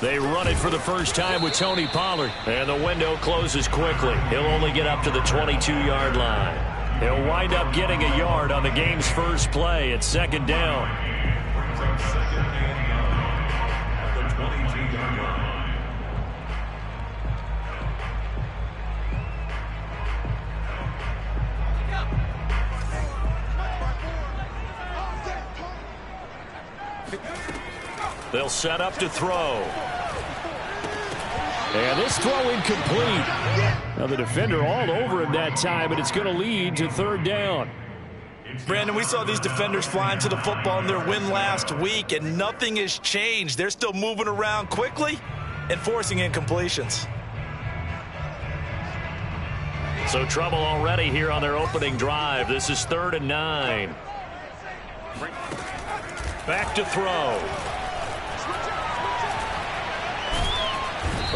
They run it for the first time with Tony Pollard. And the window closes quickly. He'll only get up to the 22-yard line. He'll wind up getting a yard on the game's first play at second down. They'll set up to throw. And this throw incomplete. Now the defender all over him that time, and it's going to lead to third down. Brandon, we saw these defenders flying to the football in their win last week, and nothing has changed. They're still moving around quickly and forcing incompletions. So trouble already here on their opening drive. This is 3rd and 9. Back to throw.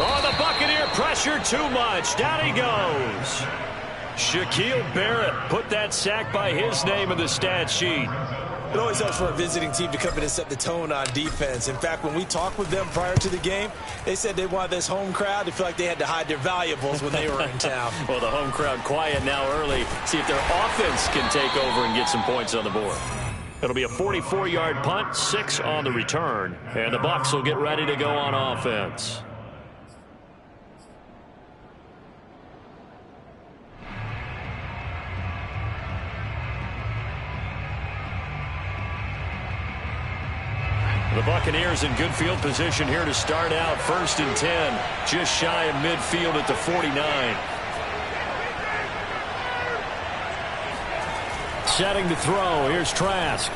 Oh, the Buccaneer pressure too much. Down he goes. Shaquille Barrett put that sack by his name in the stat sheet. It always helps for a visiting team to come in and set the tone on defense. In fact, when we talked with them prior to the game, they said they wanted this home crowd to feel like they had to hide their valuables when they were in town. Well, the home crowd quiet now early. See if their offense can take over and get some points on the board. It'll be a 44-yard punt, 6 on the return, and the Bucs will get ready to go on offense. The Buccaneers in good field position here to start out. 1st and 10, just shy of midfield at the 49. Setting to throw. Here's Trask.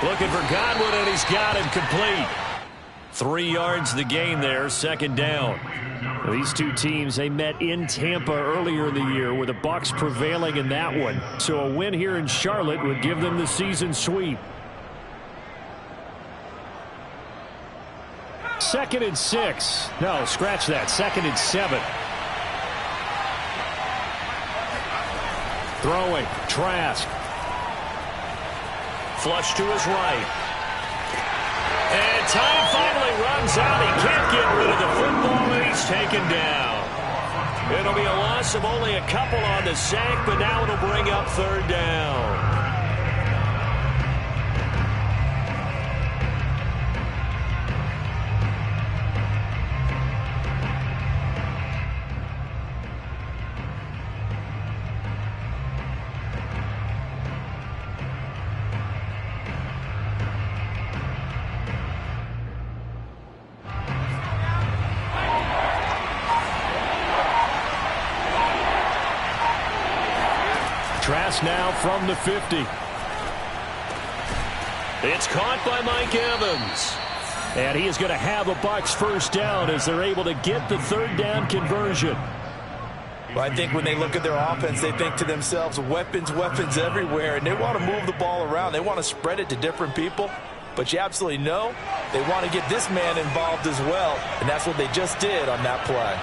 Looking for Godwin, and he's got it complete. 3 yards the gain there, 2nd down. These two teams, they met in Tampa earlier in the year with the Bucs prevailing in that one. So a win here in Charlotte would give them the season sweep. 2nd and 6. No, scratch that. 2nd and 7. Throwing. Trask. Flush to his right. And time finally runs out. He can't get rid of the football, and he's taken down. It'll be a loss of only a couple on the sack, but now it'll bring up 3rd down. Trask now from the 50. It's caught by Mike Evans. And he is going to have a Bucs first down as they're able to get the 3rd down conversion. Well, I think when they look at their offense, they think to themselves, weapons, weapons everywhere, and they want to move the ball around. They want to spread it to different people. But you absolutely know they want to get this man involved as well, and that's what they just did on that play.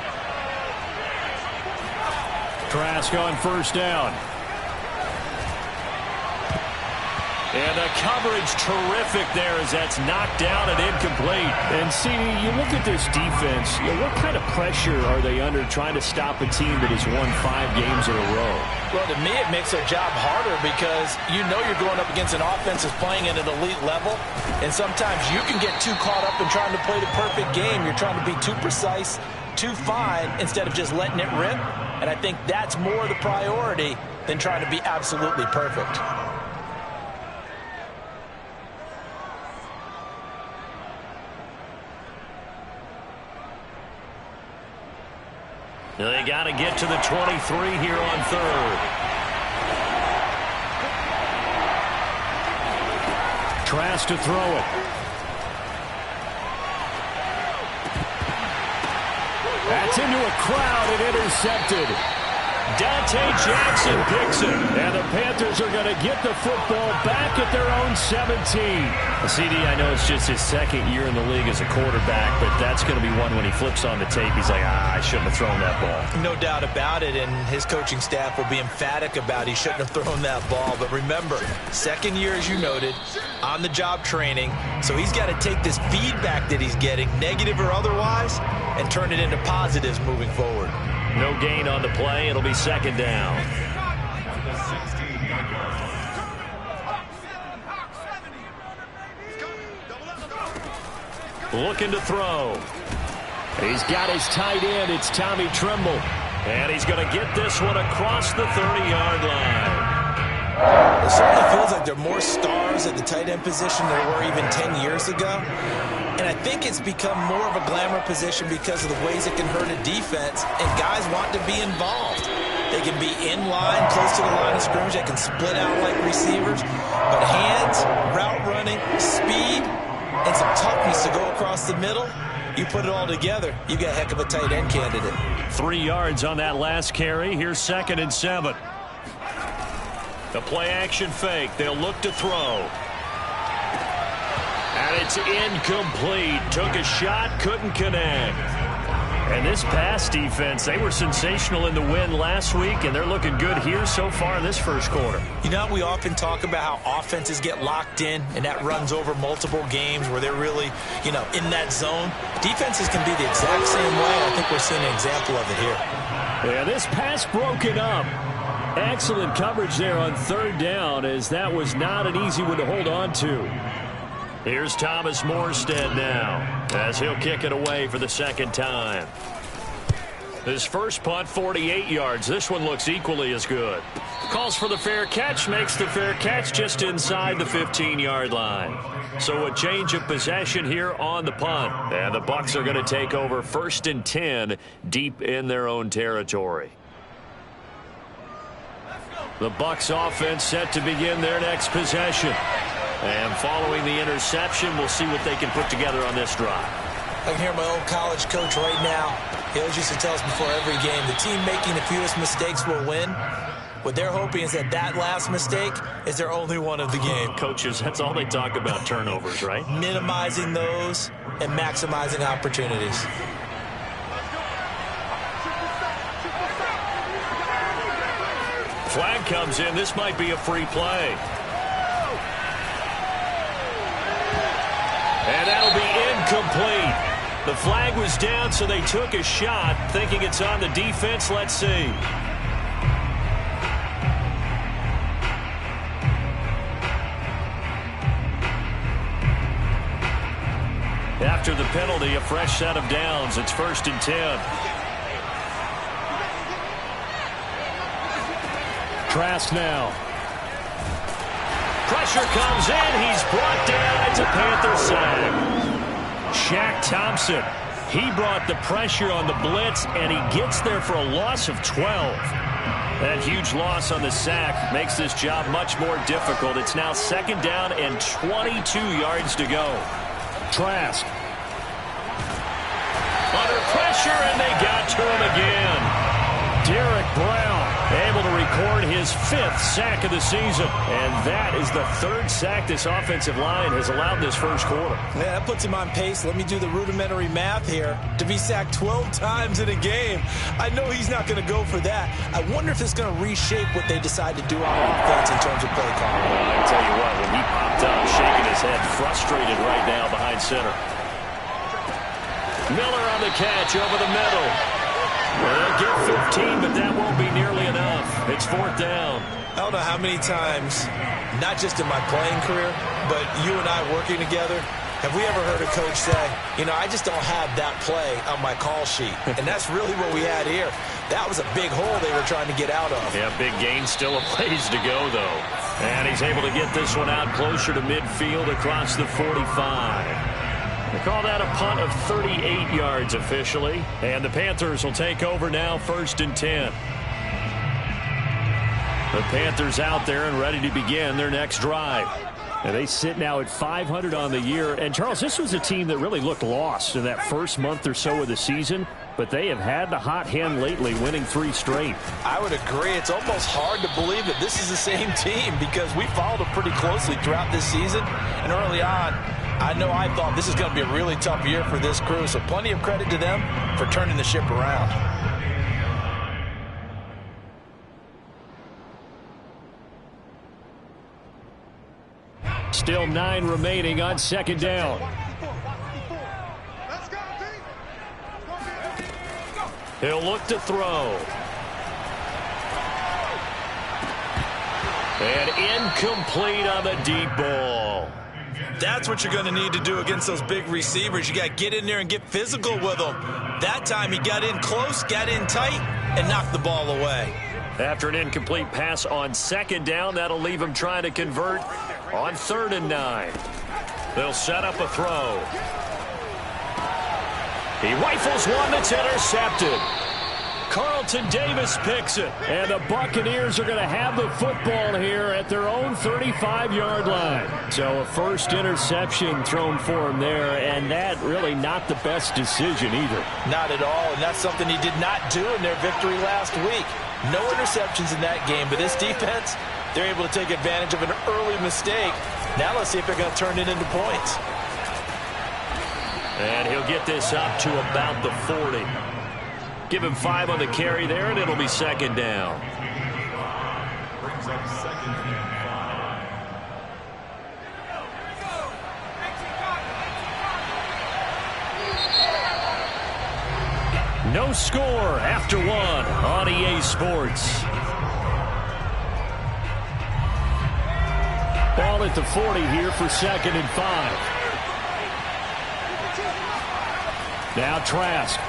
Trask on 1st down. And the coverage terrific there as that's knocked down and incomplete. And, CD, you look at this defense, what kind of pressure are they under trying to stop a team that has won 5 games in a row? Well, to me, it makes their job harder because you know you're going up against an offense that's playing at an elite level. And sometimes you can get too caught up in trying to play the perfect game. You're trying to be too precise, too fine, instead of just letting it rip. And I think that's more the priority than trying to be absolutely perfect. They got to get to the 23 here on 3rd. Trask to throw it. That's into a crowd and intercepted. Dante Jackson picks it. And the Panthers are going to get the football back at their own 17. CD, I know it's just his second year in the league as a quarterback, but that's going to be one when he flips on the tape. He's like, I shouldn't have thrown that ball. No doubt about it, and his coaching staff will be emphatic about he shouldn't have thrown that ball. But remember, second year, as you noted, on-the-job training. So he's got to take this feedback that he's getting, negative or otherwise, and turn it into positives moving forward. No gain on the play. It'll be second down. Looking to throw. He's got his tight end. It's Tommy Tremble. And he's going to get this one across the 30-yard line. It certainly feels like there are more stars at the tight end position than there were even 10 years ago. And I think it's become more of a glamour position because of the ways it can hurt a defense, and guys want to be involved. They can be in line, close to the line of scrimmage. They can split out like receivers. But hands, route running, speed, and some toughness to go across the middle, you put it all together, you got a heck of a tight end candidate. 3 yards on that last carry. Here's 2nd and 7. The play-action fake. They'll look to throw. And it's incomplete. Took a shot, couldn't connect. And this pass defense, they were sensational in the win last week, and they're looking good here so far in this first quarter. You know, we often talk about how offenses get locked in, and that runs over multiple games where they're really, in that zone. Defenses can be the exact same way. I think we're seeing an example of it here. Yeah, this pass broken up. Excellent coverage there on 3rd down, as that was not an easy one to hold on to. Here's Thomas Morstead now, as he'll kick it away for the second time. His first punt, 48 yards. This one looks equally as good. Calls for the fair catch, makes the fair catch just inside the 15-yard line. So a change of possession here on the punt. And the Bucs are going to take over 1st and 10 deep in their own territory. The Bucs offense set to begin their next possession. And following the interception, we'll see what they can put together on this drive. I can hear my old college coach right now. He always used to tell us before every game, the team making the fewest mistakes will win. What they're hoping is that last mistake is their only one of the game. Coaches, that's all they talk about, turnovers, right? Minimizing those and maximizing opportunities. Flag comes in. This might be a free play. And that'll be incomplete. The flag was down, so they took a shot, thinking it's on the defense. Let's see. After the penalty, a fresh set of downs. It's 1st and 10. Trask now. Pressure comes in. He's brought down. It's a Panther sack. Shaq Thompson. He brought the pressure on the blitz, and he gets there for a loss of 12. That huge loss on the sack makes this job much more difficult. It's now 2nd down and 22 yards to go. Trask. Under pressure, and they got to him again. Derek Brown able to record his 5th sack of the season. And that is the 3rd sack this offensive line has allowed this first quarter. Yeah, that puts him on pace. Let me do the rudimentary math here. To be sacked 12 times in a game, I know he's not going to go for that. I wonder if it's going to reshape what they decide to do on offense in terms of play calling. Well, I tell you what, when he popped up, shaking his head, frustrated right now behind center. Miller on the catch over the middle. Well, they'll get 15, but that won't be nearly enough. It's 4th down. I don't know how many times, not just in my playing career, but you and I working together, have we ever heard a coach say, I just don't have that play on my call sheet. And that's really what we had here. That was a big hole they were trying to get out of. Yeah, big gain, still a ways to go, though. And he's able to get this one out closer to midfield across the 45. They call that a punt of 38 yards officially. And the Panthers will take over now, 1st and 10. The Panthers out there and ready to begin their next drive. And they sit now at 500 on the year. And, Charles, this was a team that really looked lost in that first month or so of the season, but they have had the hot hand lately, winning 3 straight. I would agree. It's almost hard to believe that this is the same team because we followed them pretty closely throughout this season. And early on, I know I thought this is going to be a really tough year for this crew, so plenty of credit to them for turning the ship around. Still 9 remaining on second down. He'll look to throw. And incomplete on the deep ball. That's what you're going to need to do against those big receivers. You got to get in there and get physical with them. That time he got in close, got in tight, and knocked the ball away. After an incomplete pass on second down, that'll leave him trying to convert on 3rd and 9. They'll set up a throw. He rifles one that's intercepted. Carlton Davis picks it. And the Buccaneers are going to have the football here at their own 35-yard line. So a first interception thrown for him there, and that really not the best decision either. Not at all, and that's something he did not do in their victory last week. No interceptions in that game, but this defense, they're able to take advantage of an early mistake. Now let's see if they're going to turn it into points. And he'll get this up to about the 40. Give him 5 on the carry there, and it'll be second down. No score after 1 on EA Sports. Ball at the 40 here for 2nd and 5. Now Trask.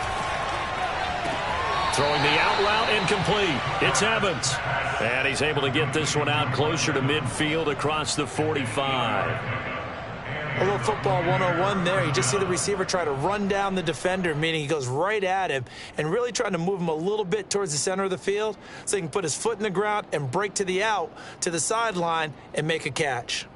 Throwing the out route incomplete. It's Evans. And he's able to get this one out closer to midfield across the 45. A little football 101 there. You just see the receiver try to run down the defender, meaning he goes right at him and really trying to move him a little bit towards the center of the field so he can put his foot in the ground and break to the out, to the sideline, and make a catch.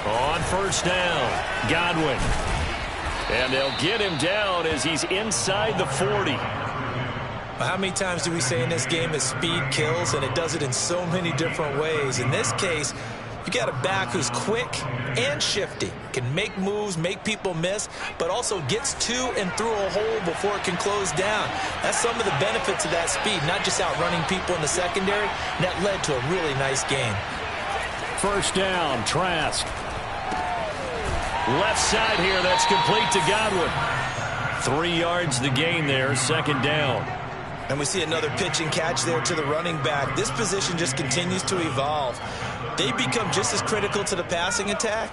On first down, Godwin. And they'll get him down as he's inside the 40. How many times do we say in this game that speed kills, and it does it in so many different ways? In this case, you got a back who's quick and shifty, can make moves, make people miss, but also gets to and through a hole before it can close down. That's some of the benefits of that speed, not just outrunning people in the secondary. And that led to a really nice game. First down, Trask. Left side here, that's complete to Godwin. 3 yards the gain there, second down. And we see another pitch and catch there to the running back. This position just continues to evolve. They become just as critical to the passing attack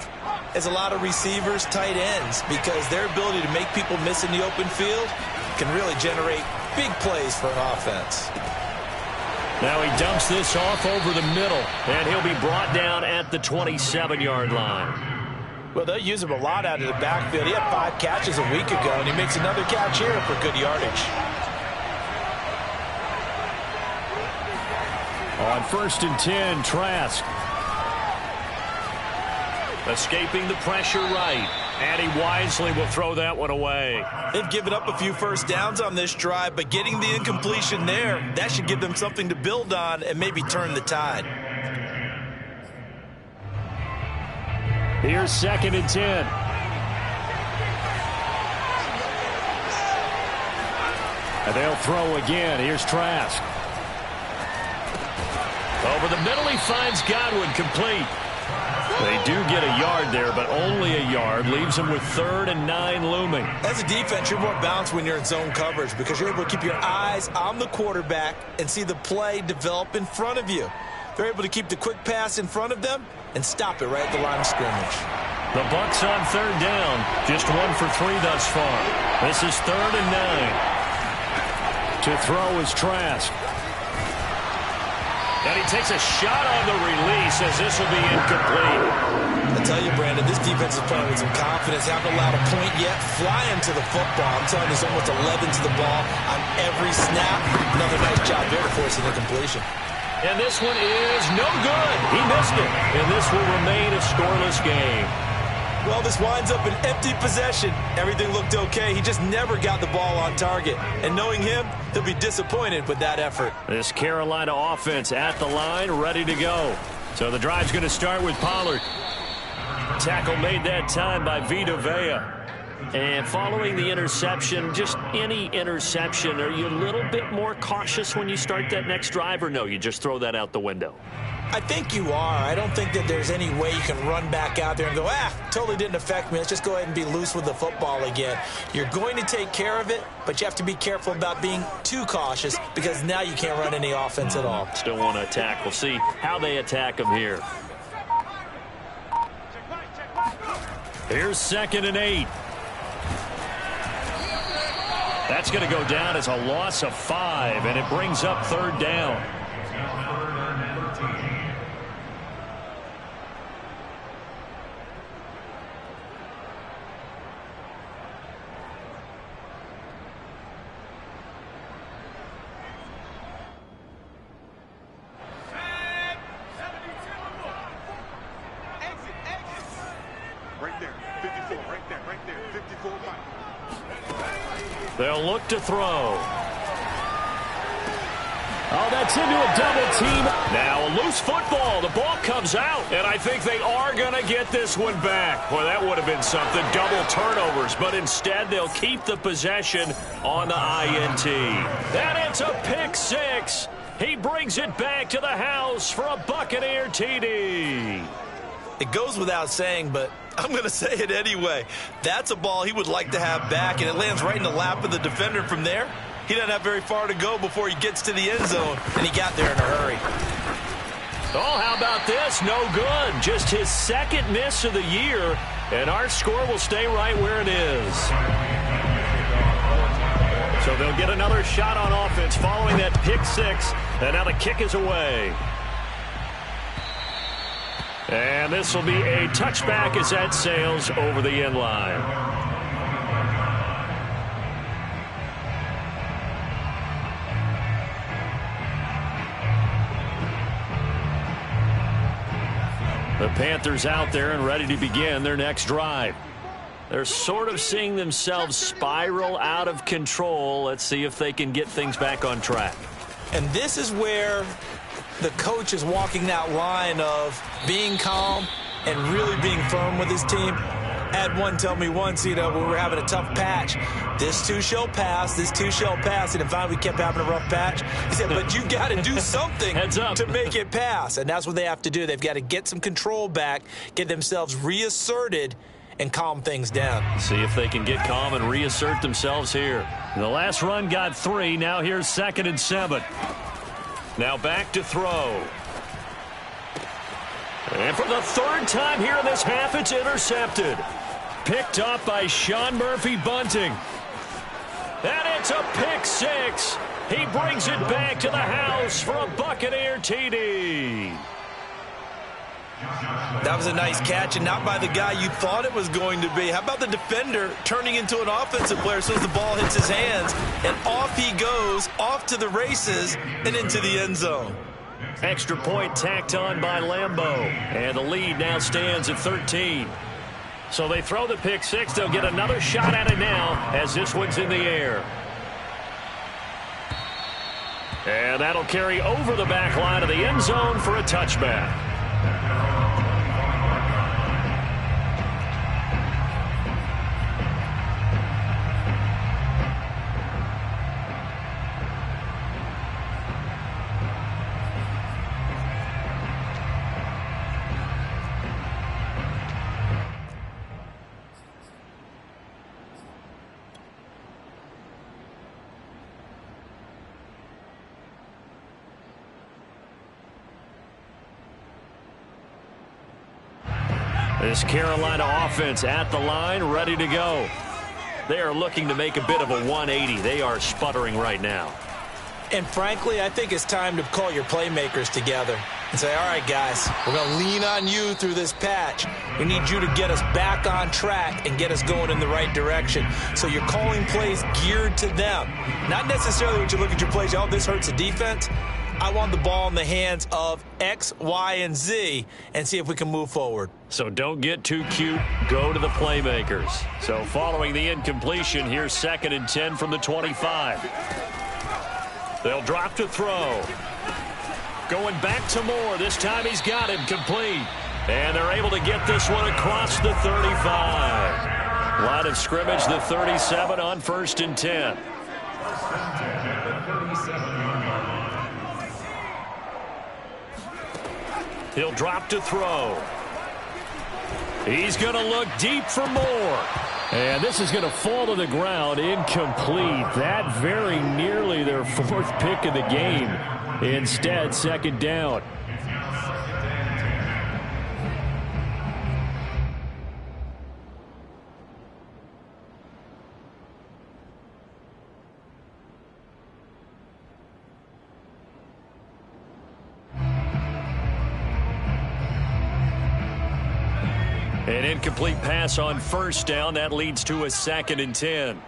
as a lot of receivers, tight ends, because their ability to make people miss in the open field can really generate big plays for an offense. Now he dumps this off over the middle, and he'll be brought down at the 27-yard line. Well, they'll use him a lot out of the backfield. He had 5 catches a week ago, and he makes another catch here for good yardage. On 1st and 10, Trask. Escaping the pressure right. And he wisely will throw that one away. They've given up a few first downs on this drive, but getting the incompletion there, that should give them something to build on and maybe turn the tide. Here's 2nd and 10. And they'll throw again. Here's Trask. Over the middle, he finds Godwin complete. They do get a yard there, but only a yard. Leaves him with 3rd and 9 looming. As a defense, you're more balanced when you're in zone coverage because you're able to keep your eyes on the quarterback and see the play develop in front of you. They're able to keep the quick pass in front of them and stop it right at the line of scrimmage. The Bucs on 3rd down. Just 1 for 3 thus far. This is 3rd and 9. To throw is Trask. And he takes a shot on the release as this will be incomplete. I tell you, Brandon, this defense is playing with some confidence. Haven't allowed a point yet. Flying to the football. I'm telling you, it's almost 11 to the ball on every snap. Another nice job there to force an incompletion. And this one is no good. He missed it. And this will remain a scoreless game. Well, this winds up an empty possession. Everything looked okay. He just never got the ball on target. And knowing him, he'll be disappointed with that effort. This Carolina offense at the line, ready to go. So the drive's going to start with Pollard. Tackle made that time by Vita Vea. And following the interception, just any interception, are you a little bit more cautious when you start that next drive, or no, you just throw that out the window? I think you are. I don't think that there's any way you can run back out there and go, totally didn't affect me. Let's just go ahead and be loose with the football again. You're going to take care of it, but you have to be careful about being too cautious because now you can't run any offense at all. Still want to attack. We'll see how they attack them here. Here's 2nd and 8. That's going to go down as a loss of 5, and it brings up 3rd down. They'll look to throw. Oh, that's into a double team. Now a loose football. The ball comes out, and I think they are going to get this one back. Boy, that would have been something. Double turnovers, but instead they'll keep the possession on the INT. And it's a pick 6. He brings it back to the house for a Buccaneer TD. It goes without saying, but I'm going to say it anyway. That's a ball he would like to have back, and it lands right in the lap of the defender from there. He doesn't have very far to go before he gets to the end zone, and he got there in a hurry. Oh, how about this? No good. Just his 2nd miss of the year, and our score will stay right where it is. So they'll get another shot on offense following that pick 6, and now the kick is away. And this will be a touchback as that sails over the end line. The Panthers out there and ready to begin their next drive. They're sort of seeing themselves spiral out of control. Let's see if they can get things back on track. And this is where the coach is walking that line of being calm and really being firm with his team. Had one tell me once, when we were having a tough patch, this too shall pass, this too shall pass. And finally we kept having a rough patch. He said, but you got to do something to make it pass. And that's what they have to do. They've got to get some control back, get themselves reasserted, and calm things down. See if they can get calm and reassert themselves here. The last run got 3. Now here's 2nd and 7. Now back to throw. And for the 3rd time here in this half, it's intercepted. Picked up by Sean Murphy-Bunting. And it's a pick 6. He brings it back to the house for a Buccaneer TD. That was a nice catch, and not by the guy you thought it was going to be. How about the defender turning into an offensive player as soon as the ball hits his hands, and off he goes, off to the races, and into the end zone. Extra point tacked on by Lambeau, and the lead now stands at 13. So they throw the pick 6. They'll get another shot at it now as this one's in the air. And that'll carry over the back line of the end zone for a touchback. This Carolina offense at the line, ready to go. They are looking to make a bit of a 180. They are sputtering right now. And frankly, I think it's time to call your playmakers together and say, all right, guys, we're going to lean on you through this patch. We need you to get us back on track and get us going in the right direction. So you're calling plays geared to them. Not necessarily when you look at your plays, oh, this hurts the defense. I want the ball in the hands of X, Y, and Z and see if we can move forward. So don't get too cute. Go to the playmakers. So following the incompletion, here's 2nd and 10 from the 25. They'll drop to throw. Going back to Moore. This time he's got him complete. And they're able to get this one across the 35. Line of scrimmage, the 37 on 1st and 10. He'll drop to throw. He's going to look deep for Moore. And this is going to fall to the ground, incomplete. That very nearly their 4th pick of the game. Instead, 2nd down. An incomplete pass on 1st down. That leads to a 2nd and 10.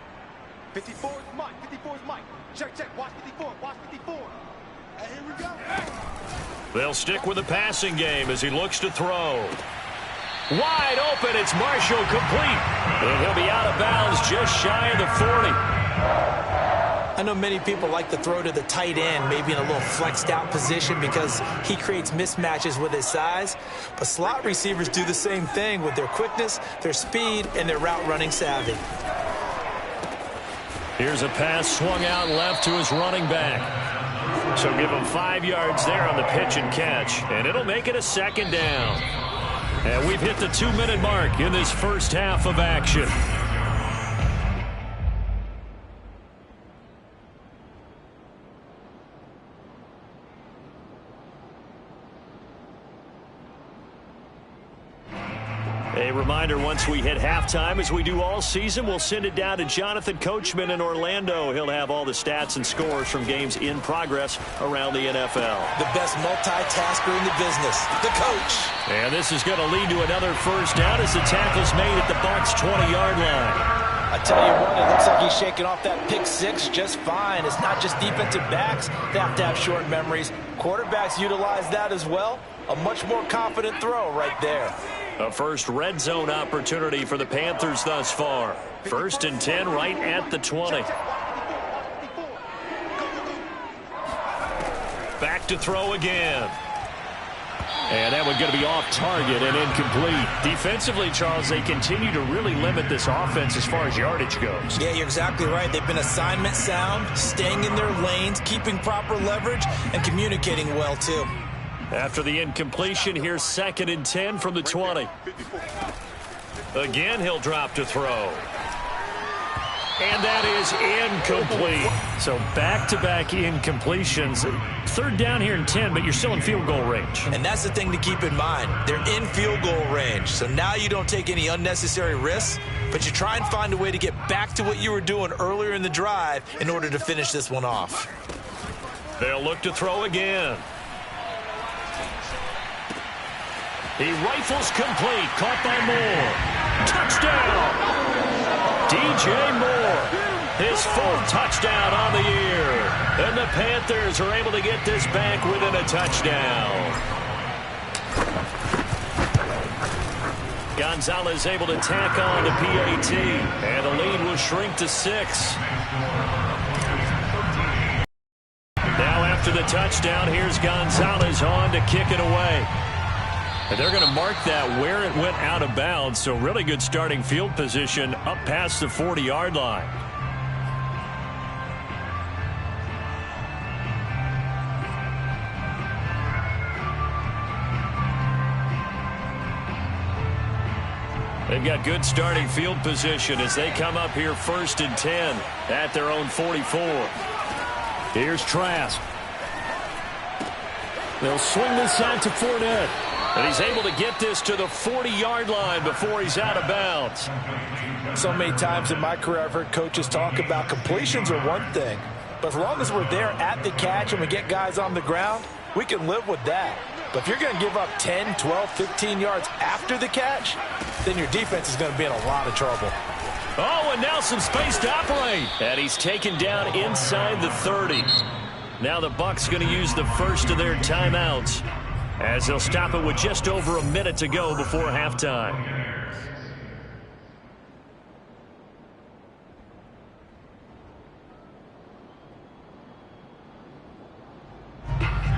54 is Mike. 54 is Mike. Check. Watch 54. Watch 54. Here we go. They'll stick with the passing game as he looks to throw. Wide open. It's Marshall, complete. And he'll be out of bounds just shy of the 40. I know many people like to throw to the tight end, maybe in a little flexed out position because he creates mismatches with his size. But slot receivers do the same thing with their quickness, their speed, and their route running savvy. Here's a pass swung out left to his running back. So give him 5 yards there on the pitch and catch. And it'll make it a 2nd down. And we've hit the 2-minute mark in this first half of action. A reminder, once we hit halftime, as we do all season, we'll send it down to Jonathan Coachman in Orlando. He'll have all the stats and scores from games in progress around the NFL. The best multitasker in the business, the coach. And this is going to lead to another 1st down as the tackle's made at the Bucs' 20-yard line. I tell you what, it looks like he's shaking off that pick 6 just fine. It's not just defensive backs that have to have short memories. Quarterbacks utilize that as well. A much more confident throw right there. A first red zone opportunity for the Panthers thus far. 1st and 10 right at the 20. Back to throw again. And that one's going to be off target and incomplete. Defensively, Charles, they continue to really limit this offense as far as yardage goes. Yeah, you're exactly right. They've been assignment sound, staying in their lanes, keeping proper leverage, and communicating well, too. After the incompletion, here's 2nd and 10 from the 20. Again, he'll drop to throw. And that is incomplete. So back-to-back incompletions. 3rd down here and 10, but you're still in field goal range. And that's the thing to keep in mind. They're in field goal range. So now you don't take any unnecessary risks, but you try and find a way to get back to what you were doing earlier in the drive in order to finish this one off. They'll look to throw again. He rifles complete. Caught by Moore. Touchdown! DJ Moore. His 4th touchdown on the year. And the Panthers are able to get this back within a touchdown. Gonzalez able to tack on to PAT. And the lead will shrink to 6. Now after the touchdown, here's Gonzalez on to kick it away. And they're going to mark that where it went out of bounds. So really good starting field position up past the 40-yard line. They've got good starting field position as they come up here 1st and 10 at their own 44. Here's Trask. They'll swing this side to Fournette. And he's able to get this to the 40-yard line before he's out of bounds. So many times in my career I've heard coaches talk about completions are one thing, But as long as we're there at the catch and we get guys on the ground, we can live with that. But if you're going to give up 10, 12, 15 yards after the catch, then your defense is going to be in a lot of trouble. Oh, and now some space to operate. And he's taken down inside the 30. Now the Bucs going to use the first of their timeouts as they'll stop it with just over a minute to go before halftime.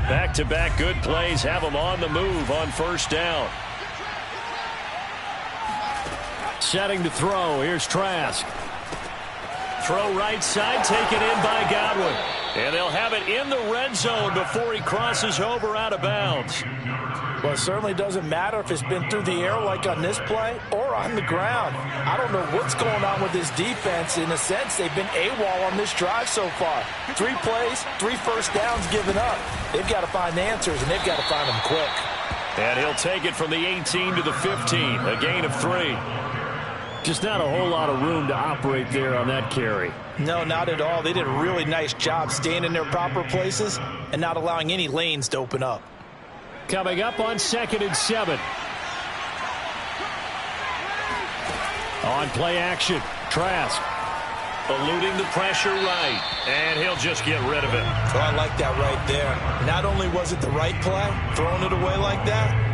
Back-to-back good plays have them on the move on first down. Setting to throw. Here's Trask. Throw right side, taken in by Godwin. And they'll have it in the red zone before he crosses over out of bounds. Well, it certainly doesn't matter if it's been through the air like on this play or on the ground. I don't know what's going on with this defense. In a sense, they've been AWOL on this drive so far. 3 plays, 3 first downs given up. They've got to find answers, and they've got to find them quick. And he'll take it from the 18 to the 15, a gain of 3. Just not a whole lot of room to operate there on that carry. No, not at all. They did a really nice job staying in their proper places and not allowing any lanes to open up. Coming up on 2nd and 7. On play action, Trask eluding the pressure right, and he'll just get rid of it. Oh, I like that right there. Not only was it the right play, throwing it away like that,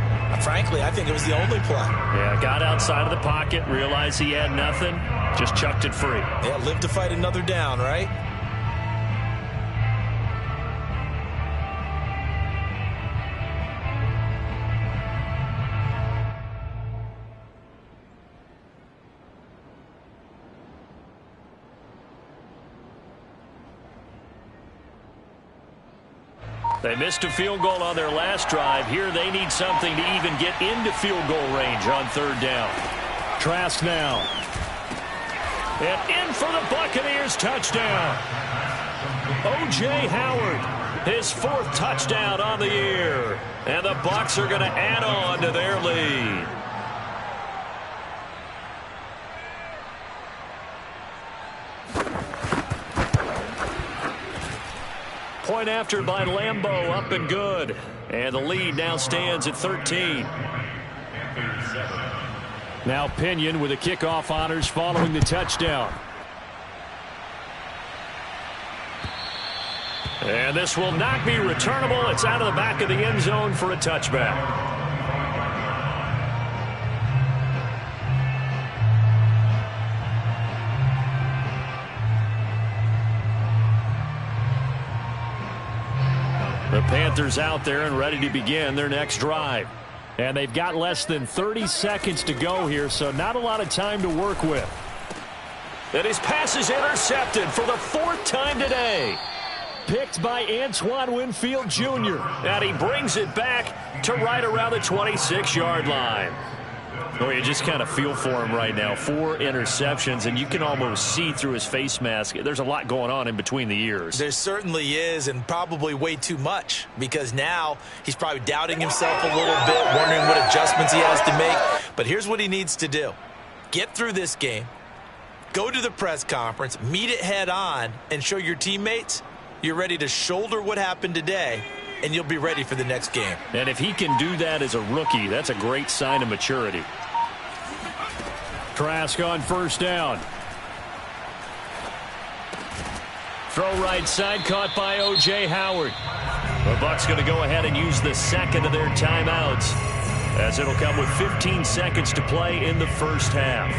frankly, I think it was the only play. Yeah, got outside of the pocket, realized he had nothing, just chucked it free. Yeah, live to fight another down, right? They missed a field goal on their last drive. Here they need something to even get into field goal range on 3rd down. Trask now. And in for the Buccaneers touchdown. O.J. Howard, his 4th touchdown on the year. And the Bucs are going to add on to their lead. Point after by Lambeau, up and good. And the lead now stands at 13. Now Pinion with the kickoff honors following the touchdown. And this will not be returnable. It's out of the back of the end zone for a touchback. The Panthers out there and ready to begin their next drive. And they've got less than 30 seconds to go here, so not a lot of time to work with. And his pass is intercepted for the 4th time today. Picked by Antoine Winfield Jr. And he brings it back to right around the 26-yard line. Oh, you just kind of feel for him right now. 4 interceptions, and you can almost see through his face mask. There's a lot going on in between the ears. There certainly is, and probably way too much, because now he's probably doubting himself a little bit, wondering what adjustments he has to make. But here's what he needs to do. Get through this game, go to the press conference, meet it head on, and show your teammates you're ready to shoulder what happened today, and you'll be ready for the next game. And if he can do that as a rookie, that's a great sign of maturity. Trask on 1st down. Throw right side, caught by O.J. Howard. The Bucs going to go ahead and use the 2nd of their timeouts, as it'll come with 15 seconds to play in the first half.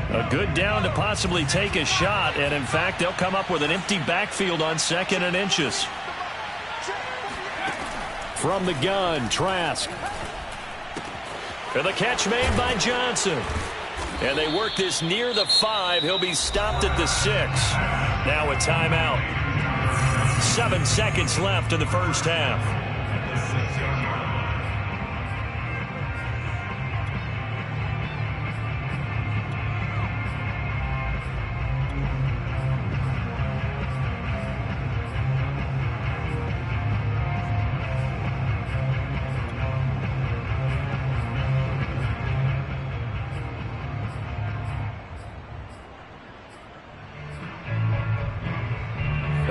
A good down to possibly take a shot, and in fact, they'll come up with an empty backfield on 2nd and inches. From the gun, Trask. And the catch made by Johnson. And they work this near the 5. He'll be stopped at the 6. Now a timeout. 7 seconds left in the first half.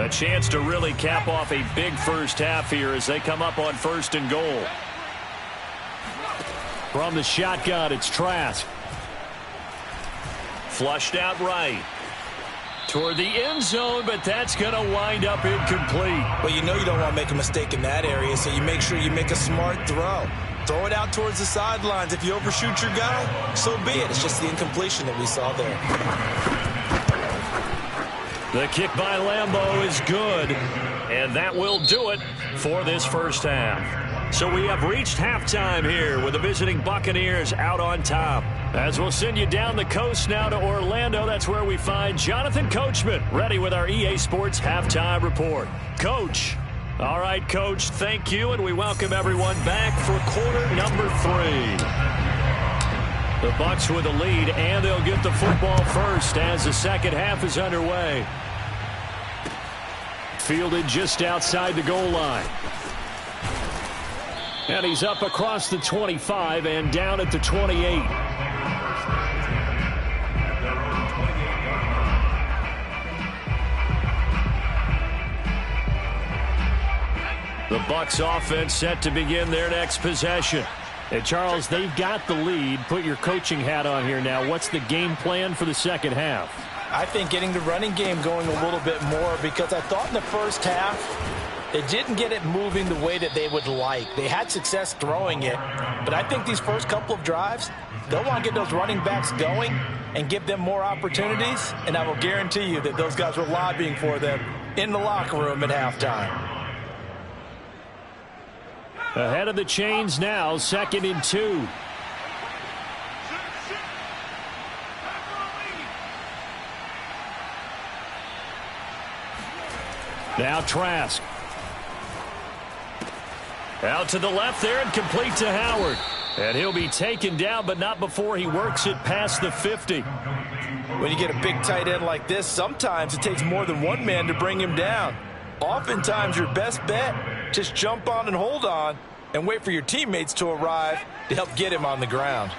A chance to really cap off a big first half here as they come up on 1st and goal. From the shotgun, it's Trask. Flushed out right. Toward the end zone, but that's going to wind up incomplete. Well, you know you don't want to make a mistake in that area, so you make sure you make a smart throw. Throw it out towards the sidelines. If you overshoot your guy, so be it. It's just the incompletion that we saw there. The kick by Lambeau is good, and that will do it for this first half. So we have reached halftime here with the visiting Buccaneers out on top. As we'll send you down the coast now to Orlando, that's where we find Jonathan Coachman ready with our EA Sports halftime report. Coach. All right, Coach, thank you, and we welcome everyone back for quarter number 3. The Bucs with the lead, and they'll get the football first as the second half is underway. Fielded just outside the goal line. And he's up across the 25 and down at the 28. The Bucs offense set to begin their next possession. And Charles, they've got the lead. Put your coaching hat on here now. What's the game plan for the second half? I think getting the running game going a little bit more, because I thought in the first half they didn't get it moving the way that they would like. They had success throwing it, but I think these first couple of drives, they'll want to get those running backs going and give them more opportunities, and I will guarantee you that those guys were lobbying for them in the locker room at halftime. Ahead of the chains now, 2nd and 2. Now Trask. Out to the left there and complete to Howard. And he'll be taken down, but not before he works it past the 50. When you get a big tight end like this, sometimes it takes more than one man to bring him down. Oftentimes your best bet, just jump on and hold on and wait for your teammates to arrive to help get him on the ground.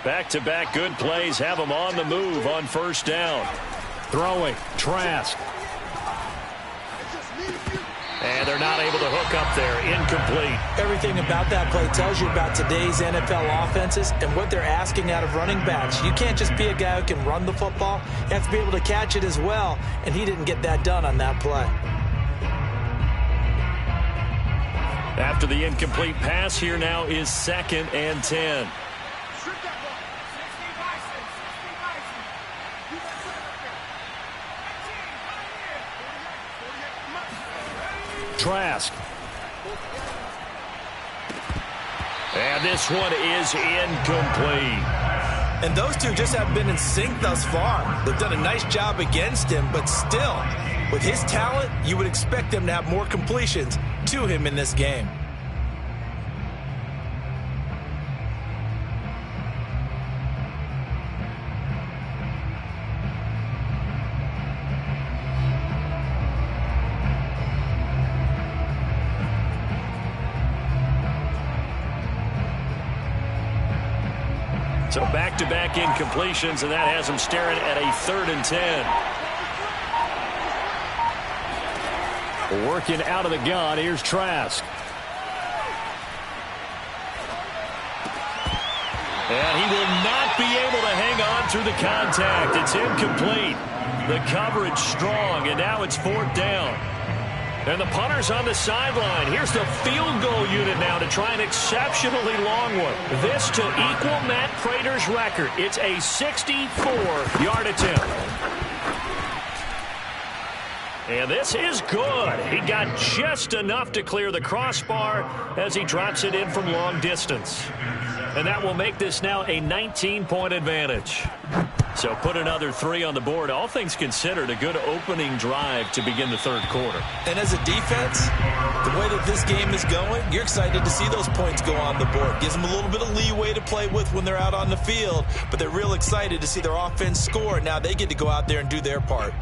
Back-to-back good plays have him on the move on 1st down. Throwing, Trask. And they're not able to hook up there. Incomplete. Everything about that play tells you about today's NFL offenses and what they're asking out of running backs. You can't just be a guy who can run the football. You have to be able to catch it as well, and he didn't get that done on that play. After the incomplete pass, here now is 2nd and 10. Trask. And this one is incomplete. And those two just haven't been in sync thus far. They've done a nice job against him, but still, with his talent, you would expect them to have more completions to him in this game. So back-to-back incompletions, and that has him staring at a 3rd and 10. Working out of the gun, here's Trask. And he will not be able to hang on through the contact. It's incomplete. The coverage strong, and now it's 4th down. And the punter's on the sideline. Here's the field goal unit now to try an exceptionally long one. This to equal Matt Prater's record. It's a 64-yard attempt. And this is good. He got just enough to clear the crossbar as he drops it in from long distance. And that will make this now a 19-point advantage. So put another 3 on the board. All things considered, a good opening drive to begin the 3rd quarter. And as a defense, the way that this game is going, you're excited to see those points go on the board. Gives them a little bit of leeway to play with when they're out on the field, but they're real excited to see their offense score. Now they get to go out there and do their part.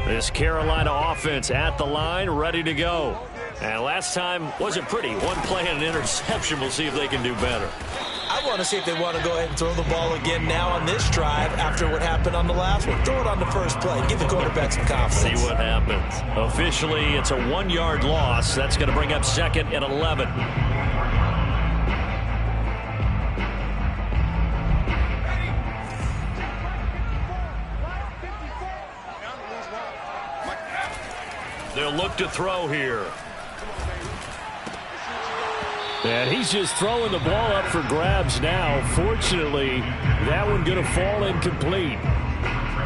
This Carolina offense at the line, ready to go. And last time wasn't pretty. One play and an interception. We'll see if they can do better. I want to see if they want to go ahead and throw the ball again now on this drive after what happened on the last one. Throw it on the first play. Give the quarterback some confidence. See what happens. Officially, it's a 1-yard loss. That's going to bring up 2nd and 11. They'll look to throw here. And he's just throwing the ball up for grabs now. Fortunately, that one going to fall incomplete.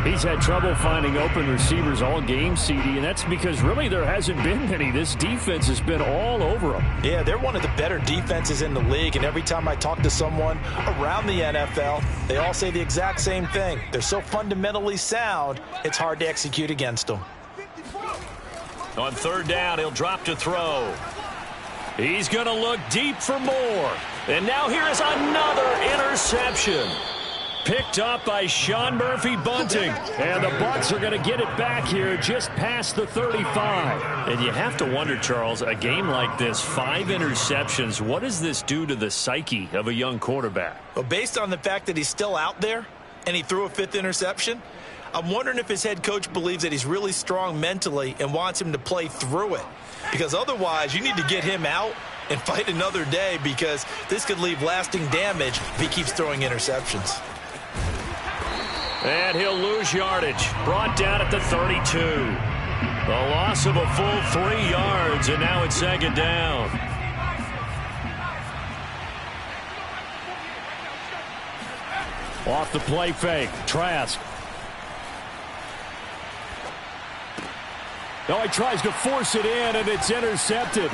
He's had trouble finding open receivers all game, CD, and that's because really there hasn't been any. This defense has been all over them. Yeah, they're one of the better defenses in the league, and every time I talk to someone around the NFL, they all say the exact same thing. They're so fundamentally sound, it's hard to execute against them. On 3rd down, he'll drop to throw. He's going to look deep for more. And now here is another interception. Picked up by Sean Murphy-Bunting. And the Bucs are going to get it back here just past the 35. And you have to wonder, Charles, a game like this, 5 interceptions, what does this do to the psyche of a young quarterback? Well, based on the fact that he's still out there and he threw a 5th interception, I'm wondering if his head coach believes that he's really strong mentally and wants him to play through it. Because otherwise, you need to get him out and fight another day, because this could leave lasting damage if he keeps throwing interceptions. And he'll lose yardage. Brought down at the 32. The loss of a full 3 yards, and now it's 2nd down. Off the play fake. Trask. No, he tries to force it in, and it's intercepted.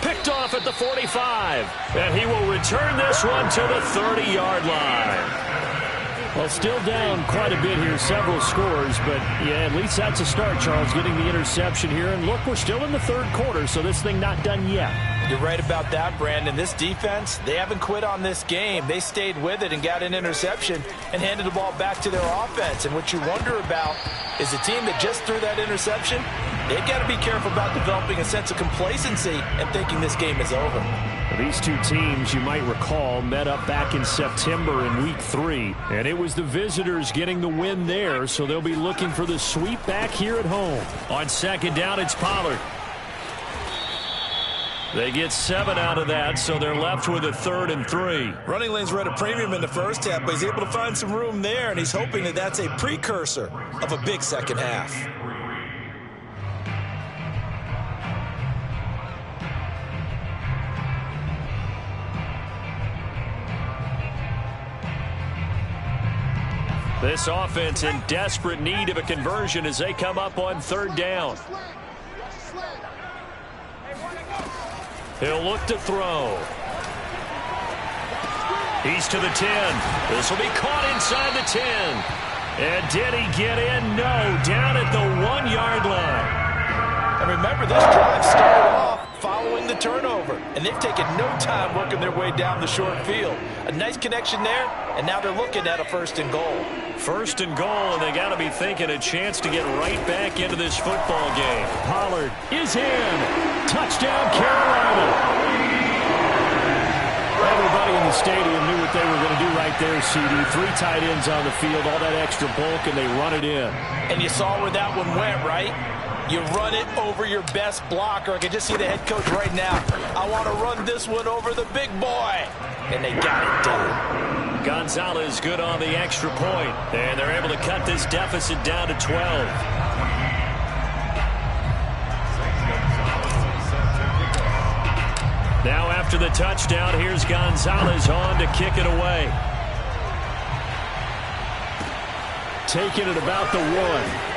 Picked off at the 45. And he will return this one to the 30-yard line. Well, still down quite a bit here, several scores, but yeah, at least that's a start, Charles, getting the interception here. And look, we're still in the 3rd quarter, so this thing not done yet. You're right about that, Brandon. This defense, they haven't quit on this game. They stayed with it and got an interception and handed the ball back to their offense. And what you wonder about is the team that just threw that interception, they've got to be careful about developing a sense of complacency and thinking this game is over. These two teams, you might recall, met up back in September in Week 3, and it was the visitors getting the win there, so they'll be looking for the sweep back here at home. On 2nd down, it's Pollard. They get 7 out of that, so they're left with a 3rd and 3. Running lanes were at a premium in the first half, but he's able to find some room there, and he's hoping that that's a precursor of a big second half. This offense in desperate need of a conversion as they come up on 3rd down. He'll look to throw. He's to the 10. This will be caught inside the 10. And did he get in? No. Down at the 1-yard line. And remember, this drive started off following the turnover, and they've taken no time working their way down the short field. A nice connection there, and now they're looking at a 1st and goal. 1st and goal, and they got to be thinking a chance to get right back into this football game. Pollard is in. Touchdown, Carolina. Everybody in the stadium knew what they were going to do right there, CD. 3 tight ends on the field, all that extra bulk, and they run it in. And you saw where that one went, right? You run it over your best blocker. I can just see the head coach right now. I want to run this one over the big boy. And they got it done. Gonzalez good on the extra point. And they're able to cut this deficit down to 12. Now after the touchdown, here's Gonzalez on to kick it away. Taking it about the 1.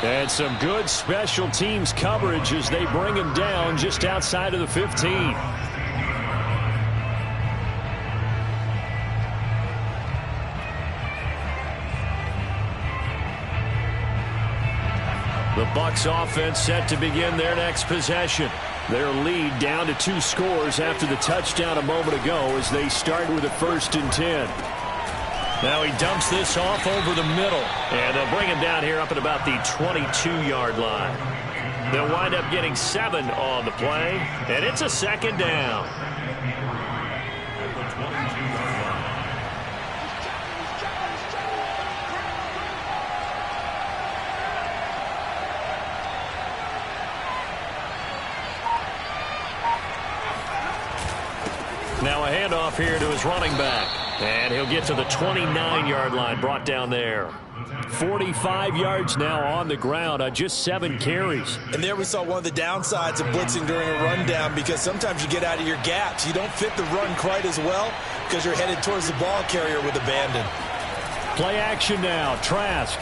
And some good special teams coverage as they bring him down just outside of the 15. The Bucs offense set to begin their next possession. Their lead down to 2 scores after the touchdown a moment ago as they start with a 1st and 10. Now he dumps this off over the middle, and they'll bring him down here up at about the 22-yard line. They'll wind up getting 7 on the play, and it's a 2nd down. a handoff here to his running back. And he'll get to the 29-yard line, brought down there. 45 yards now on the ground on just 7 carries. And there we saw one of the downsides of blitzing during a rundown, because sometimes you get out of your gaps. You don't fit the run quite as well because you're headed towards the ball carrier with abandon. Play action now. Trask.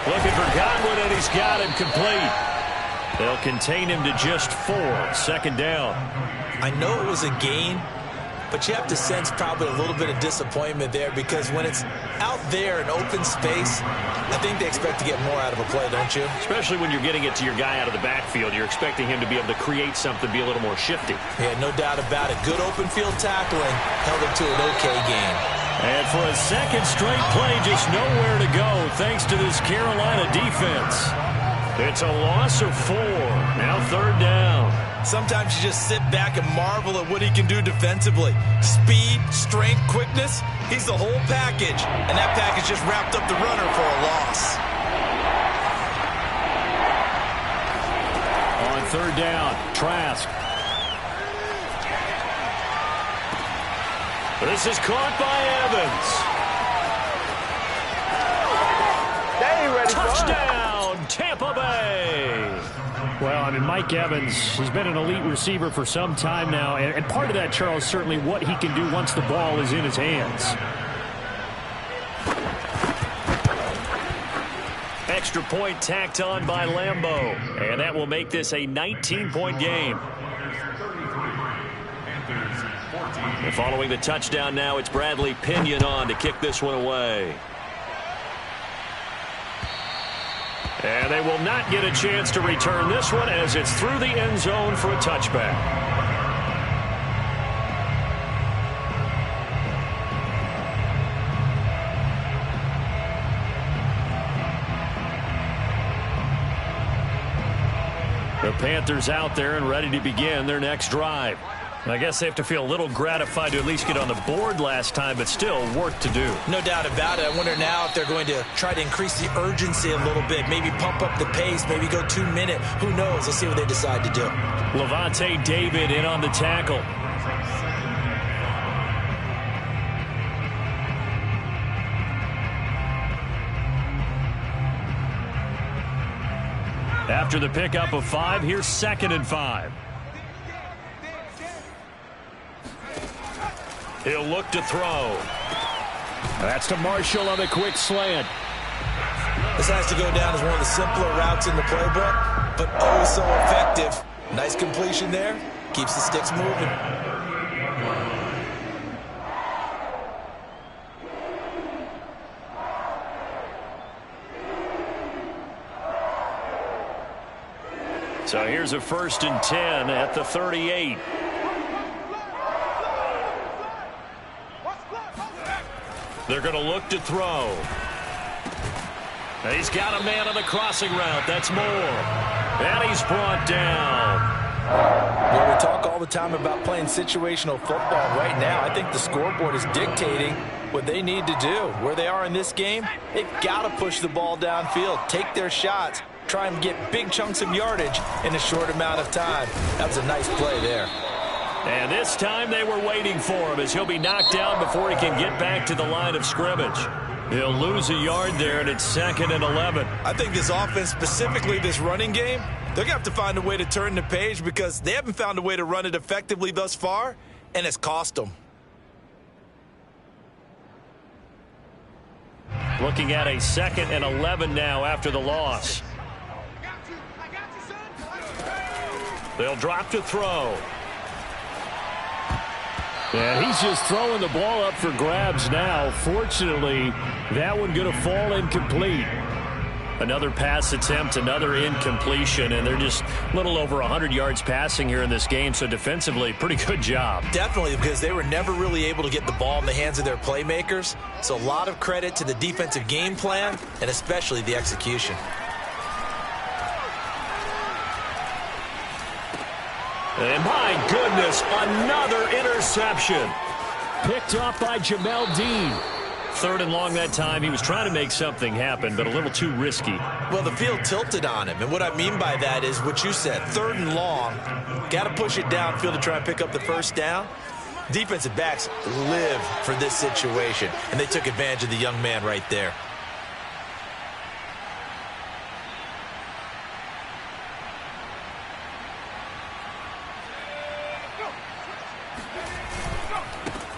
Looking for Godwin, and he's got him complete. They'll contain him to just 4. 2nd down. I know it was a gain, but you have to sense probably a little bit of disappointment there, because when it's out there in open space, I think they expect to get more out of a play, don't you? Especially when you're getting it to your guy out of the backfield. You're expecting him to be able to create something, be a little more shifty. Yeah, no doubt about it. Good open field tackling held him to an okay gain. And for a second straight play, just nowhere to go thanks to this Carolina defense. It's a loss of 4. Now 3rd down. Sometimes you just sit back and marvel at what he can do defensively. Speed, strength, quickness. He's the whole package. And that package just wrapped up the runner for a loss. On 3rd down, Trask. This is caught by Evans. Touchdown, Tampa Bay. Well, I mean, Mike Evans, he's been an elite receiver for some time now, and part of that, Charles, certainly what he can do once the ball is in his hands. Extra point tacked on by Lambeau, and that will make this a 19-point game. And following the touchdown now, it's Bradley Pinion on to kick this one away. And they will not get a chance to return this one as it's through the end zone for a touchback. The Panthers out there and ready to begin their next drive. I guess they have to feel a little gratified to at least get on the board last time, but still work to do. No doubt about it. I wonder now if they're going to try to increase the urgency a little bit, maybe pump up the pace, maybe go 2-minute. Who knows? Let's see what they decide to do. Levante David in on the tackle. After the pickup of 5, here's 2nd and 5. He'll look to throw. That's to Marshall on the quick slant. This has to go down as one of the simpler routes in the playbook, but oh so effective. Nice completion there. Keeps the sticks moving. So here's a 1st and 10 at the 38. They're going to look to throw. He's got a man on the crossing route. That's Moore. And he's brought down. Well, we talk all the time about playing situational football. Right now, I think the scoreboard is dictating what they need to do. Where they are in this game, they've got to push the ball downfield, take their shots, try and get big chunks of yardage in a short amount of time. That was a nice play there. And this time they were waiting for him as he'll be knocked down before he can get back to the line of scrimmage. He'll lose a yard there, and it's 2nd and 11. I think this offense, specifically this running game, they're going to have to find a way to turn the page because they haven't found a way to run it effectively thus far, and it's cost them. Looking at a 2nd and 11 now after the loss. They'll drop to throw. And he's just throwing the ball up for grabs now. Fortunately, that one going to fall incomplete. Another pass attempt, another incompletion, and they're just a little over 100 yards passing here in this game, so defensively, pretty good job. Definitely, because they were never really able to get the ball in the hands of their playmakers, so a lot of credit to the defensive game plan and especially the execution. And my goodness, another interception. Picked off by Jamel Dean. 3rd and long that time. He was trying to make something happen, but a little too risky. Well, the field tilted on him, and what I mean by that is what you said, 3rd and long. Got to push it downfield to try and pick up the first down. Defensive backs live for this situation, and they took advantage of the young man right there.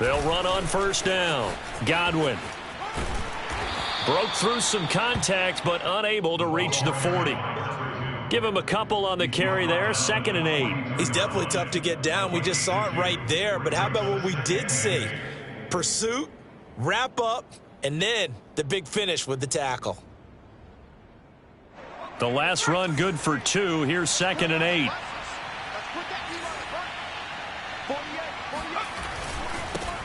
They'll run on 1st down. Godwin broke through some contact, but unable to reach the 40. Give him a couple on the carry there. 2nd and 8. He's definitely tough to get down. We just saw it right there. But how about what we did see? Pursuit, wrap up, and then the big finish with the tackle. The last run good for 2. Here's 2nd and 8.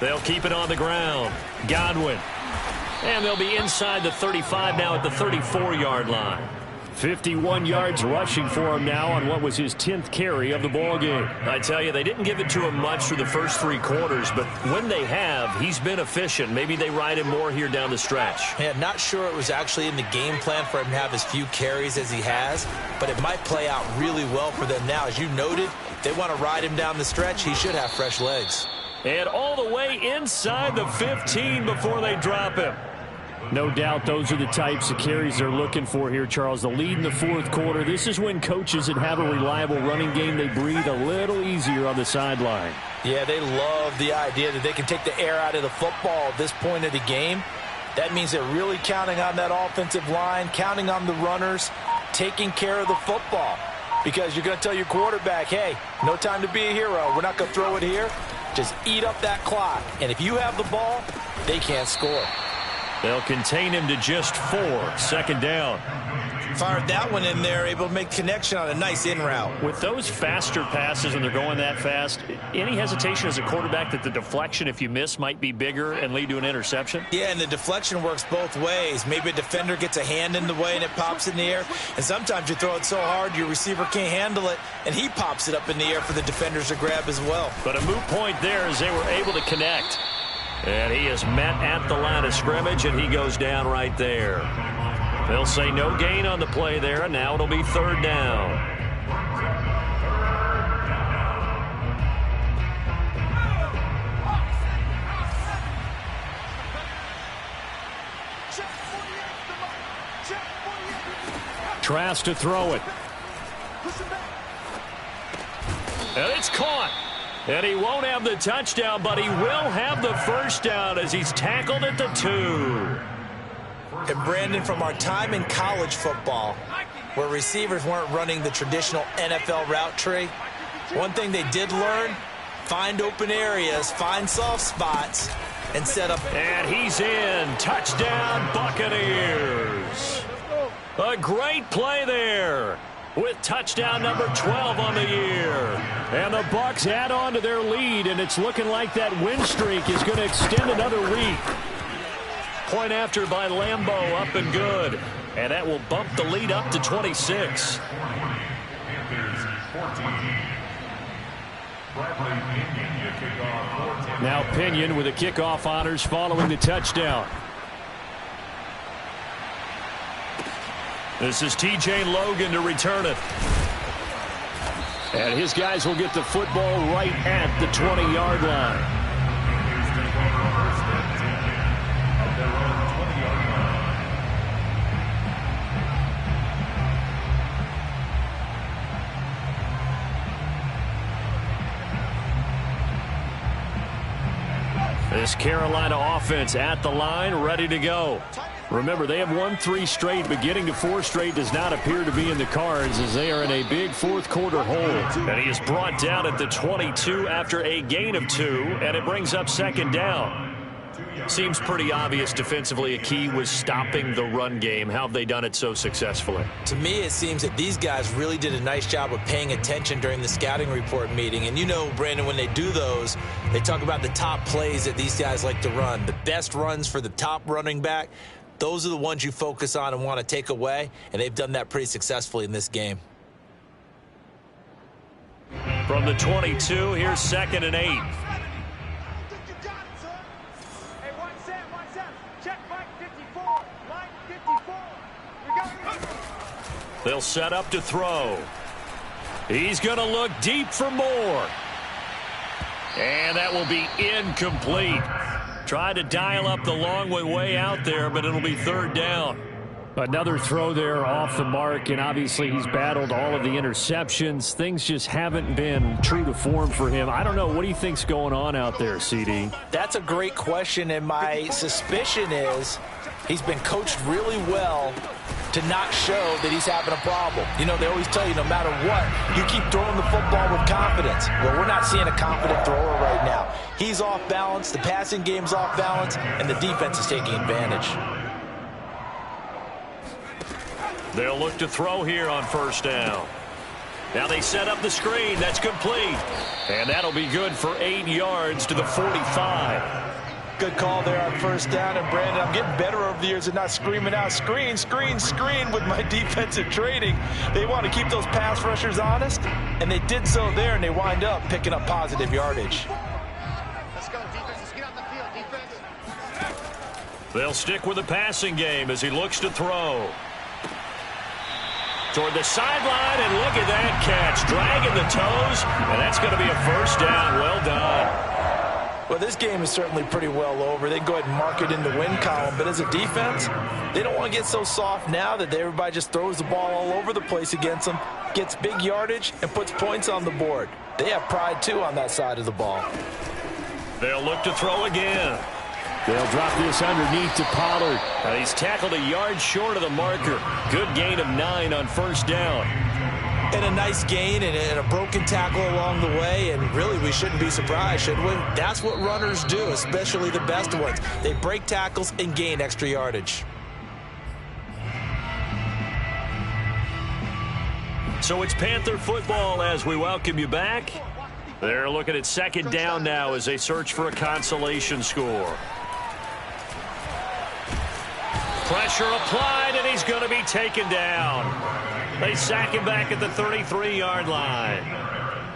They'll keep it on the ground. Godwin. And they'll be inside the 35 now at the 34-yard line. 51 yards rushing for him now on what was his 10th carry of the ball game. I tell you, they didn't give it to him much for the first 3 quarters, but when they have, he's been efficient. Maybe they ride him more here down the stretch. Yeah, not sure it was actually in the game plan for him to have as few carries as he has, but it might play out really well for them now. As you noted, if they want to ride him down the stretch, he should have fresh legs. And all the way inside the 15 before they drop him. No doubt those are the types of carries they're looking for here, Charles. The lead in the 4th quarter. This is when coaches that have a reliable running game, they breathe a little easier on the sideline. Yeah, they love the idea that they can take the air out of the football at this point of the game. That means they're really counting on that offensive line, counting on the runners, taking care of the football. Because you're going to tell your quarterback, hey, no time to be a hero. We're not going to throw it here. Just eat up that clock. And if you have the ball, they can't score. They'll contain him to just 4. 2nd down. Fired that one in there, able to make connection on a nice in route. With those faster passes and they're going that fast, any hesitation as a quarterback that the deflection, if you miss, might be bigger and lead to an interception? Yeah, and the deflection works both ways. Maybe a defender gets a hand in the way and it pops in the air. And sometimes you throw it so hard your receiver can't handle it, and he pops it up in the air for the defenders to grab as well. But a moot point there as they were able to connect. And he is met at the line of scrimmage, and he goes down right there. They'll say no gain on the play there, and now it'll be 3rd down. Trask to throw it. And it's caught. And he won't have the touchdown, but he will have the 1st down as he's tackled at the 2. And Brandon, from our time in college football, where receivers weren't running the traditional NFL route tree, one thing they did learn, find open areas, find soft spots, and set up. And he's in. Touchdown, Buccaneers. A great play there, with touchdown number 12 on the year. And the Bucs add on to their lead, and it's looking like that win streak is going to extend another week. Point after by Lambeau, up and good. And that will bump the lead up to 26. Now Pinion with the kickoff honors following the touchdown. This is T.J. Logan to return it. And his guys will get the football right at the 20-yard line. This Carolina offense at the line, ready to go. Remember, they have won 3 straight, but getting to 4 straight does not appear to be in the cards as they are in a big 4th quarter hole. And he is brought down at the 22 after a gain of 2, and it brings up 2nd down. Seems pretty obvious defensively a key was stopping the run game. How have they done it so successfully? To me, it seems that these guys really did a nice job of paying attention during the scouting report meeting. And you know, Brandon, when they do those, they talk about the top plays that these guys like to run. The best runs for the top running back, those are the ones you focus on and want to take away. And they've done that pretty successfully in this game. From the 22, here's 2nd and 8. They'll set up to throw. He's going to look deep for more. And that will be incomplete. Tried to dial up the long way out there, but it'll be third down. Another throw there off the mark, and obviously he's battled all of the interceptions. Things just haven't been true to form for him. I don't know. What do you think's going on out there, CD? That's a great question, and my suspicion is he's been coached really well to not show that he's having a problem. You know, they always tell you no matter what, you keep throwing the football with confidence. Well, we're not seeing a confident thrower right now. He's off balance, the passing game's off balance, and the defense is taking advantage. They'll look to throw here on first down. Now they set up the screen. That's complete. And that'll be good for 8 yards to the 45. Good call there on first down. And, Brandon, I'm getting better over the years at not screaming out, screen, screen, screen with my defensive training. They want to keep those pass rushers honest, and they did so there, and they wind up picking up positive yardage. Let's go, defense. Let's get on the field, defense. They'll stick with the passing game as he looks to throw. Toward the sideline, and look at that catch. Dragging the toes, and that's going to be a first down. Well done. Well, this game is certainly pretty well over. They can go ahead and mark it in the win column, but as a defense, they don't want to get so soft now that everybody just throws the ball all over the place against them, gets big yardage, and puts points on the board. They have pride, too, on that side of the ball. They'll look to throw again. They'll drop this underneath to Pollard. He's tackled a yard short of the marker. Good gain of 9 on first down. And a nice gain and a broken tackle along the way, and really we shouldn't be surprised, should we? That's what runners do, especially the best ones. They break tackles and gain extra yardage. So it's Panther football as we welcome you back. They're looking at second down now as they search for a consolation score. Pressure applied, and he's going to be taken down. They sack him back at the 33-yard line.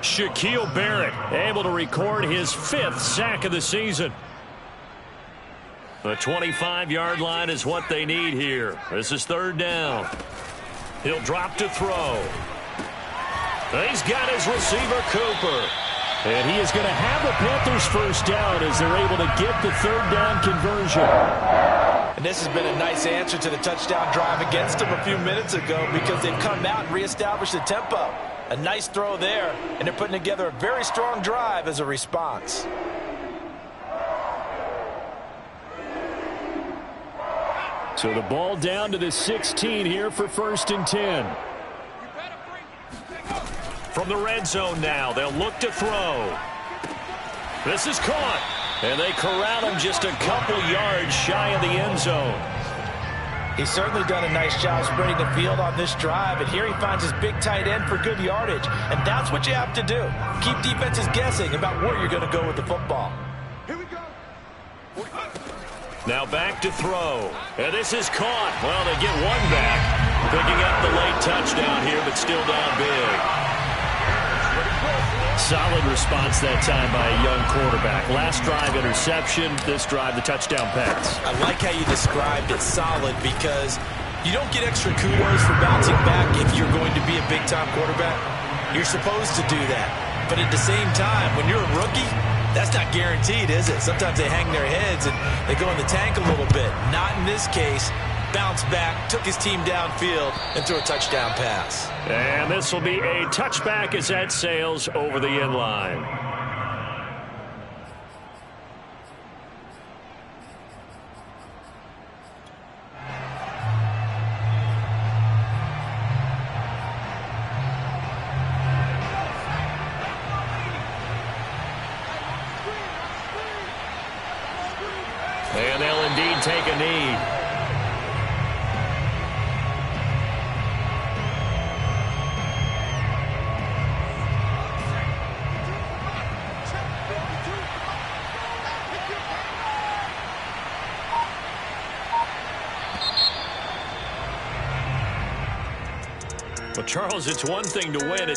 Shaquille Barrett able to record his 5th sack of the season. The 25-yard line is what they need here. This is third down. He'll drop to throw. He's got his receiver, Cooper. And he is going to have the Panthers first down as they're able to get the third down conversion. And this has been a nice answer to the touchdown drive against them a few minutes ago because they've come out and reestablished the tempo. A nice throw there, and they're putting together a very strong drive as a response. So the ball down to the 16 here for 1st and 10. From the red zone now, they'll look to throw. This is caught, and they corral him just a couple yards shy of the end zone. He's certainly done a nice job spreading the field on this drive, and here he finds his big tight end for good yardage, and that's what you have to do. Keep defenses guessing about where you're going to go with the football. Here we go. Now back to throw, and this is caught. Well, they get one back, picking up the late touchdown here, but still down big. Solid response that time by a young quarterback. Last drive, interception. This drive, the touchdown pass. I like how you described it, solid, because you don't get extra kudos for bouncing back if you're going to be a big-time quarterback. You're supposed to do that. But at the same time, when you're a rookie, that's not guaranteed, is it? Sometimes they hang their heads and they go in the tank a little bit. Not in this case. Bounced back, took his team downfield, and threw a touchdown pass. And this will be a touchback as that sails over the end line. And they'll indeed take a knee. Well, Charles, it's one thing to win.